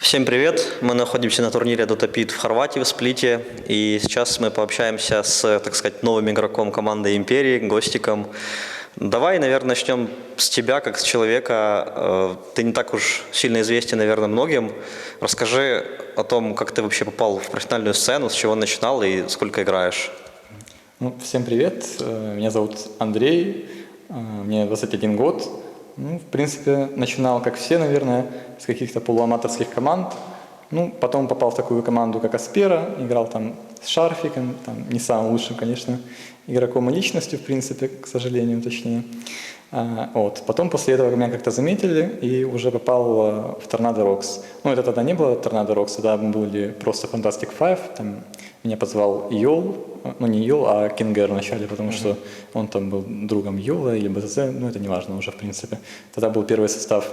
Всем привет! Мы находимся на турнире Dota Pit в Хорватии, в Сплите, и сейчас мы пообщаемся с, так сказать, новым игроком команды Империи, Гостиком. Давай, наверное, начнем с тебя, как с человека. Ты не так уж сильно известен, наверное, многим. Расскажи о том, как ты вообще попал в профессиональную сцену, с чего начинал и сколько играешь. Всем привет, меня зовут Андрей, мне 21 год. В принципе, начинал, как все, наверное, с каких-то полуаматорских команд. Потом попал в такую команду, как Аспера, играл там с Шарфиком, там, не самым лучшим, конечно, игроком и личностью, в принципе, к сожалению, точнее. Потом после этого меня как-то заметили и уже попал в Торнадо Рокс. Это тогда не было Торнадо Рокс, тогда были просто Fantastic Five, там меня позвал Йол, не Йол, а Кингер вначале, потому что он там был другом Йола или БЗЗ, это не важно уже в принципе. Тогда был первый состав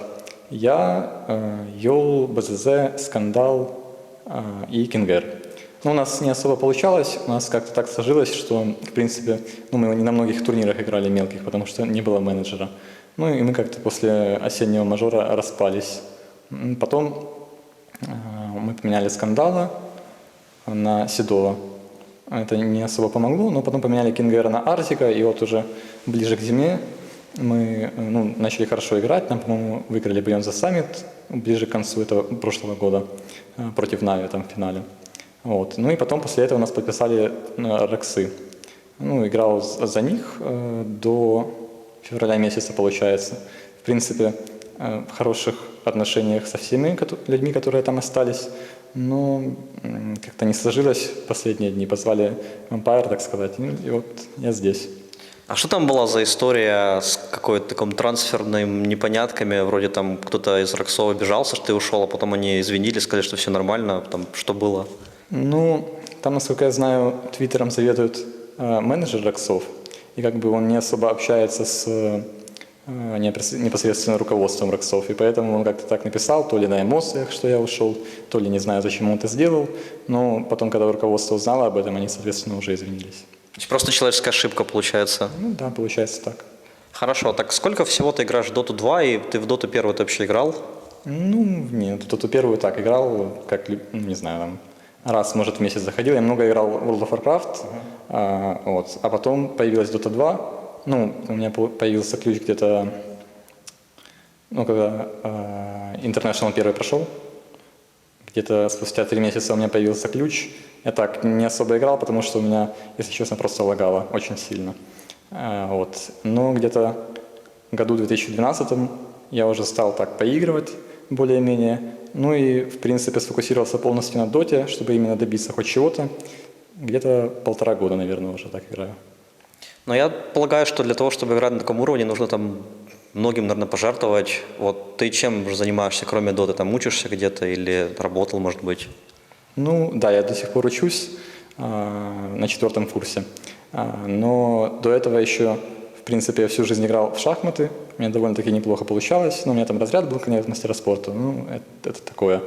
я, Йол, БЗЗ, Скандал и Кингер. У нас не особо получалось, у нас как-то так сложилось, что, в принципе, мы не на многих турнирах играли мелких, потому что не было менеджера. И мы как-то после осеннего мажора распались. Потом мы поменяли Скандала на Седова. Это не особо помогло, но потом поменяли Кингера на Арзика, и вот уже ближе к зиме мы начали хорошо играть. Там, по-моему, выиграли Beyond the Summit ближе к концу этого прошлого года против Нави там в финале. И потом после этого нас подписали Рексы. Играл за них до февраля месяца, получается. В принципе, в хороших отношениях со всеми людьми, которые там остались. Но как-то не сложилось в последние дни. Позвали Vampire, так сказать, и вот я здесь. А что там была за история с какой-то таким трансферными непонятками? Вроде там кто-то из Роксов обижался, что ты ушел, а потом они извинились, сказали, что все нормально. Там что было? Там, насколько я знаю, твиттером заведует менеджер Роксов, и он не особо общается с непосредственно руководством Роксов, и поэтому он как-то так написал, то ли на эмоциях, что я ушел, то ли не знаю, зачем он это сделал, но потом, когда руководство узнало об этом, они, соответственно, уже извинились. То есть просто человеческая ошибка получается? Да, получается так. Хорошо, так сколько всего ты играешь в Доту 2, и ты в Доту 1 ты вообще играл? Нет, в Доту 1 так играл, не знаю, там, раз, может, в месяц заходил. Я много играл в World of Warcraft, а потом появилась Dota 2. У меня появился ключ где-то, когда International первый прошел. Где-то спустя 3 месяца у меня появился ключ. Я так не особо играл, потому что у меня, если честно, просто лагало очень сильно. Но где-то в году 2012 я уже стал так поигрывать более-менее. И, в принципе, сфокусировался полностью на доте, чтобы именно добиться хоть чего-то. Где-то 1,5 года, наверное, уже так играю. Но я полагаю, что для того, чтобы играть на таком уровне, нужно там многим, наверное, пожертвовать. Вот ты чем занимаешься, кроме доты? Там учишься где-то или работал, может быть? Да, я до сих пор учусь на 4 курсе. Но до этого еще, в принципе, я всю жизнь играл в шахматы. У меня довольно-таки неплохо получалось. У меня там разряд был, конечно, мастера спорта. Это такое.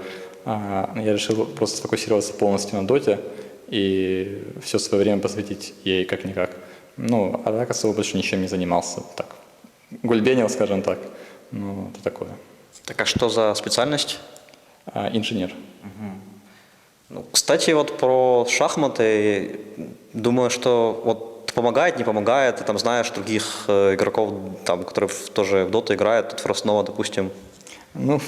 Я решил просто сфокусироваться полностью на доте и все свое время посвятить ей как-никак. А так особо больше ничем не занимался. Так, гульбенил, скажем так. Это такое. Так а что за специальность? Инженер. Кстати, вот про шахматы, думаю, что вот помогает, не помогает, ты там знаешь других игроков, там, которые тоже в доту играют, тут Фроснова, допустим.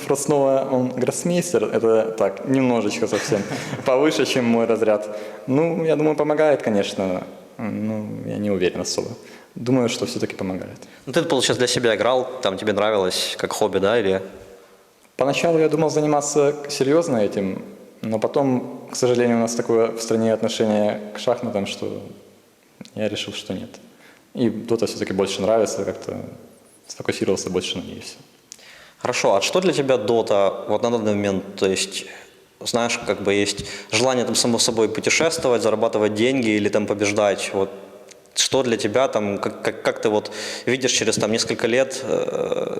Фроснова, он гроссмейстер, это так, немножечко совсем повыше, чем мой разряд. Я думаю, помогает, конечно, я не уверен особо. Думаю, что все-таки помогает. Ты, получается, для себя играл, там тебе нравилось, как хобби, да, или? Поначалу я думал заниматься серьезно этим, но потом, к сожалению, у нас такое в стране отношение к шахматам, что я решил, что нет. И дота все-таки больше нравится, как-то сфокусировался больше на ней и все. Хорошо, а что для тебя дота вот на данный момент? То есть, знаешь, есть желание там само собой путешествовать, зарабатывать деньги или там побеждать. Вот что для тебя там, как ты вот видишь через там несколько лет,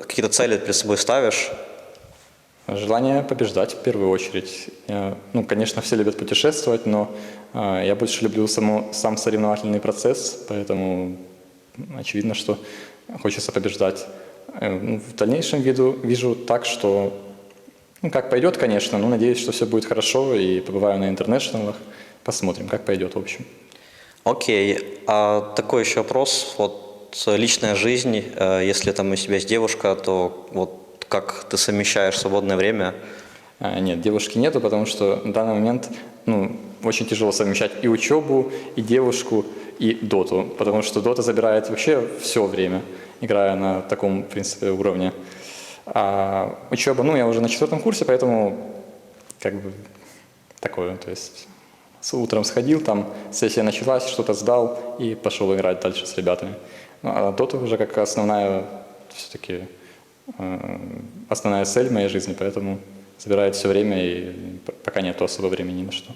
какие-то цели перед собой ставишь? Желание побеждать в первую очередь. Конечно, все любят путешествовать, но я больше люблю сам соревновательный процесс, поэтому очевидно, что хочется побеждать. В дальнейшем вижу так, что Ну, как пойдет, конечно, но надеюсь, что все будет хорошо, и побываю на интернешнлах, посмотрим, как пойдет, в общем. Окей, а такой еще вопрос, вот личная жизнь, если там у тебя есть девушка, то вот как ты совмещаешь свободное время? Нет, девушки нету, потому что на данный момент очень тяжело совмещать и учебу, и девушку, и доту, потому что дота забирает вообще все время, играя на таком, в принципе, уровне. А учеба, я уже на 4 курсе, поэтому как бы такое, то есть с утром сходил, там сессия началась, что-то сдал и пошел играть дальше с ребятами. Ну, а дота уже как основная, все-таки основная цель моей жизни, поэтому забирает все время и пока нет особо времени ни на что.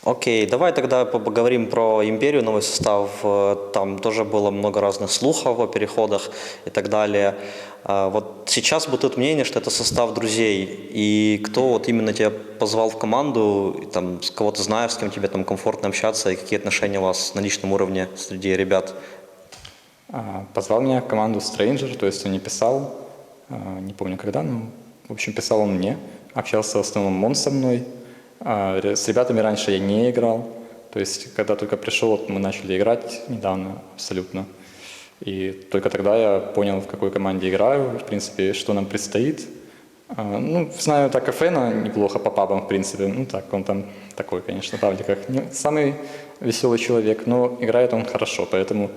Окей, давай тогда поговорим про Империю, новый состав. Там тоже было много разных слухов о переходах и так далее. Вот сейчас бытует мнение, что это состав друзей. И кто вот именно тебя позвал в команду, и там, с кого ты знаешь, с кем тебе там комфортно общаться, и какие отношения у вас на личном уровне среди ребят? Позвал меня в команду Stranger, то есть он не писал, не помню когда, но в общем писал он мне. Общался в основном он со мной. С ребятами раньше я не играл. То есть, когда только пришел, вот мы начали играть недавно абсолютно. И только тогда я понял, в какой команде играю, в принципе, что нам предстоит. Знаю так Фена неплохо по пабам, в принципе. Так, он там такой, конечно, в пабликах. Не самый веселый человек, но играет он хорошо. Поэтому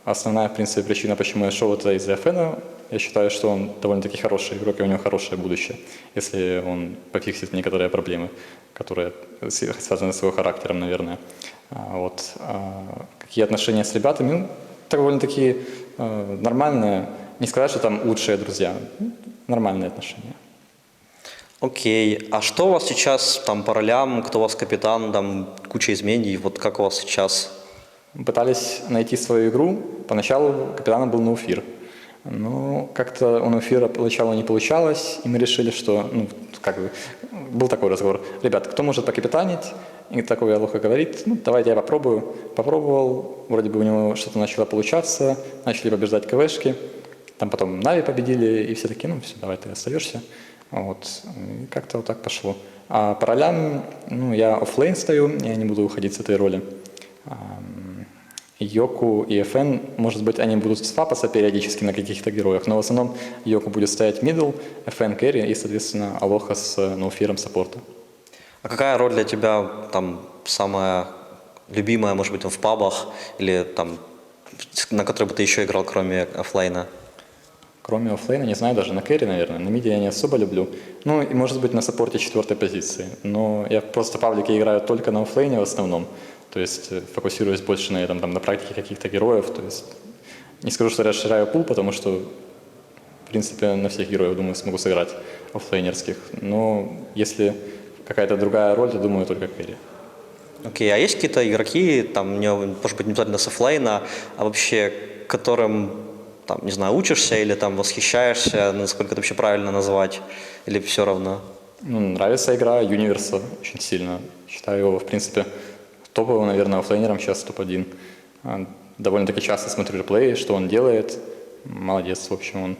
основная, в принципе, причина, почему я шел, это из-за Фена. Я считаю, что он довольно-таки хороший игрок, и у него хорошее будущее, если он пофиксит некоторые проблемы, которые связаны с его характером, наверное. Какие отношения с ребятами? Довольно-таки нормальные. Не сказать, что там лучшие друзья. Нормальные отношения. Окей, а что у вас сейчас там по ролям, кто у вас капитан, там куча изменений, вот как у вас сейчас? Пытались найти свою игру. Поначалу капитаном был Ноуфир. Но как-то у Ноуфира поначалу не получалось, и мы решили, что, был такой разговор. Ребят, кто может покапитанить? И такой Алоха говорит, давайте я попробую. Попробовал, вроде бы у него что-то начало получаться, начали побеждать КВшки. Там потом Нави победили, и все такие, все, давай ты остаешься. И как-то вот так пошло. А по ролям, я оффлейн стою, я не буду уходить с этой роли. Йоку и ФН, может быть, они будут свапаться периодически на каких-то героях, но в основном Йоку будет стоять мидл, ФН керри и, соответственно, Алоха с ноуфиром саппорта. А какая роль для тебя там самая любимая, может быть, в пабах, или там, на которой бы ты еще играл, кроме оффлейна? Кроме оффлейна, не знаю, даже на керри, наверное. На миде я не особо люблю. И, может быть, на саппорте 4-й позиции. Но я просто в паблике играю только на оффлейне в основном. То есть фокусируюсь больше на этом, на практике каких-то героев. То есть не скажу, что расширяю пул, потому что, в принципе, на всех героев, думаю, смогу сыграть оффлейнерских. Но если какая-то другая роль, то, думаю, только керри. Окей, а есть какие-то игроки, там, может быть, не обязательно с оффлейна, а вообще, которым, там, не знаю, учишься или там восхищаешься, насколько это вообще правильно назвать, или все равно? Нравится игра Юниверса очень сильно. Считаю его, в принципе, топовым, наверное, оффлейнером сейчас топ-1. Довольно-таки часто смотрю реплеи, что он делает. Молодец, в общем, он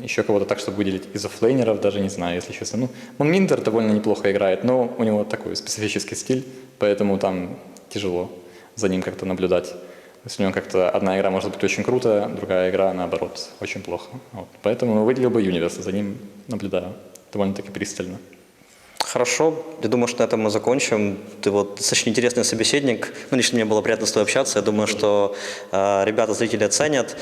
еще кого-то так, чтобы выделить из оффлейнеров, даже не знаю, если честно. Миндер довольно неплохо играет, но у него такой специфический стиль, поэтому там тяжело за ним как-то наблюдать. То есть у него как-то одна игра может быть очень круто, другая игра, наоборот, очень плохо. Поэтому выделил бы Юниверса, за ним наблюдаю довольно-таки пристально. Хорошо, я думаю, что на этом мы закончим. Ты достаточно интересный собеседник. Лично мне было приятно с тобой общаться. Я думаю, что ребята, зрители оценят.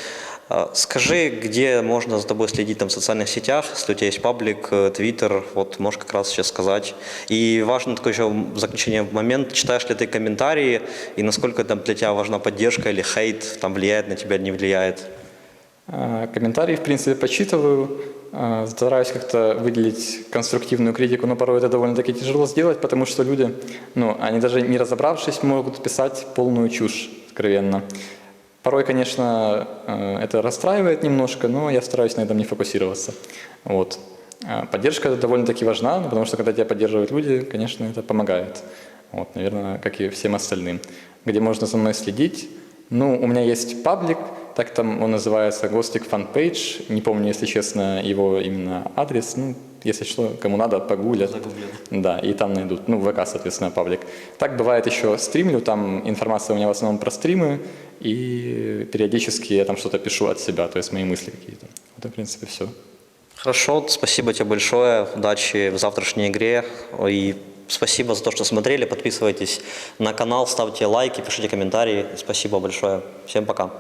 Скажи, где можно за тобой следить там в социальных сетях, если у тебя есть паблик, твиттер, можешь как раз сейчас сказать. И важно такой еще в заключение момент, читаешь ли ты комментарии, и насколько там для тебя важна поддержка или хейт, там влияет на тебя или не влияет? Комментарии, в принципе, почитываю. Стараюсь как-то выделить конструктивную критику, но порой это довольно-таки тяжело сделать, потому что люди, они даже не разобравшись, могут писать полную чушь, откровенно. Порой, конечно, это расстраивает немножко, но я стараюсь на этом не фокусироваться. Поддержка довольно-таки важна, потому что когда тебя поддерживают люди, конечно, это помогает. Наверное, как и всем остальным. Где можно за мной следить? У меня есть паблик, Так там он называется Ghostic Fanpage. Не помню, если честно, его именно адрес. Ну, если что, кому надо, погуглят. Да, и там найдут. Ну, ВК, соответственно, паблик. Так бывает еще стримлю, там информация у меня в основном про стримы, и периодически я там что-то пишу от себя, то есть мои мысли какие-то. Вот, в принципе, все. Хорошо, спасибо тебе большое, удачи в завтрашней игре и спасибо за то, что смотрели, подписывайтесь на канал, ставьте лайки, пишите комментарии, спасибо большое, всем пока.